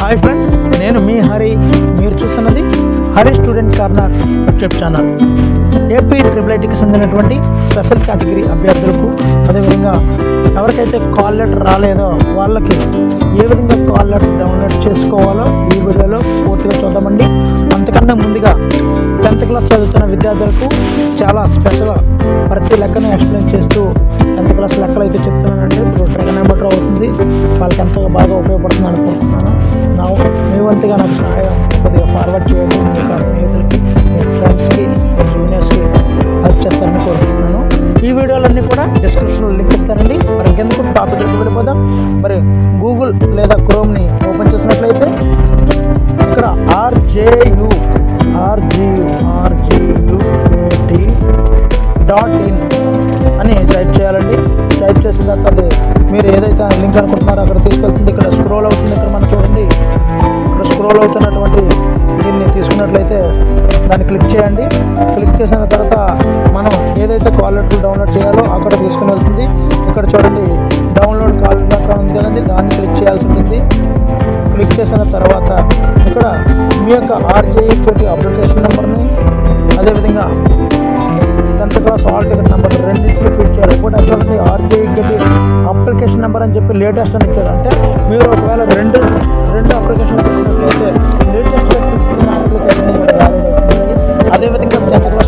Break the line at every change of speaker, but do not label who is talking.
Hi friends, నేను మీ హరి. మీరు చూస్తున్నది Hari student corner YouTube channel. AP triple ఐటీకి చెందినటువంటి స్పెషల్ కేటగిరీ అభ్యర్థులకు, అదేవిధంగా ఎవరికైతే కాల్ లెటర్ రాలేదో వాళ్ళకి ఏ విధంగా కాల్ లెటర్ డౌన్లోడ్ చేసుకోవాలో ఈ వీడియోలో పూర్తిగా చూద్దామండి. అంతకన్నా ముందుగా 10th క్లాస్ చదువుతున్న విద్యార్థులకు చాలా స్పెషల్ ప్రతి లెక్కను ఎక్స్ప్లెయిన్ చేస్తూ 10th క్లాస్ లెక్కలు అయితే చెప్తున్నానండి. ఇప్పుడు ట్రిగనోమెట్రీ అవుతుంది, వాళ్ళకి ఎంతో బాగా ఉపయోగపడుతుంది అనుకుంటున్నాను. మీ వంతుగా నాకు సహాయం కొద్దిగా ఫార్వర్డ్ చేయండి. మీ స్నేహితులకి, మీ ఫ్రెండ్స్కి, మీ జూనియర్స్కి హెల్ప్ చేస్తారని కోరుకుంటున్నాను. ఈ వీడియోలన్నీ కూడా డిస్క్రిప్షన్లో లింక్ ఇస్తారండి. మరి ఇంకెందుకు టాపిక్కి వెళ్ళిపోదాం. మరి గూగుల్ లేదా క్రోమ్ని ఓపెన్ చేసినట్లయితే ఇక్కడ RJUAT.in అని టైప్ చేయాలండి. టైప్ చేసిన తర్వాత అది మీరు ఏదైతే లింక్ అనుకుంటున్నారో అక్కడ తీసుకెళ్తుంది. ఇక్కడ స్క్రోల్ అవుతుంది. ఇక్కడ మనం చూడండి, ఇక్కడ స్క్రోల్ అవుతున్నటువంటి దీన్ని తీసుకున్నట్లయితే దాన్ని క్లిక్ చేయండి. క్లిక్ చేసిన తర్వాత మనం ఏదైతే కాల్ లెటర్ డౌన్లోడ్ చేయాలో అక్కడ తీసుకుని వెళ్తుంది. ఇక్కడ చూడండి, డౌన్లోడ్ కాల్ లెటర్ ఉంది కదండి, దాన్ని క్లిక్ చేయాల్సి ఉంటుంది. క్లిక్ చేసిన తర్వాత ఇక్కడ మీ యొక్క RJUAT అప్లికేషన్ నెంబర్ని, అదేవిధంగా 10th class hall ticket number రెండింటిని ఫిట్ చేయాలి. ఇప్పుడు చూడండి, RJUAT అప్లికేషన్ నెంబర్ అని చెప్పి లేటెస్ట్ అని ఇచ్చారు. అంటే మీరు ఒకవేళ రెండు అప్లికేషన్ పెట్టినట్లయితే లేటెస్ట్ అప్లికేషన్ కూడా వ్యాలిడ్ అవుతుంది. అదేవిధంగా 10th క్లాస్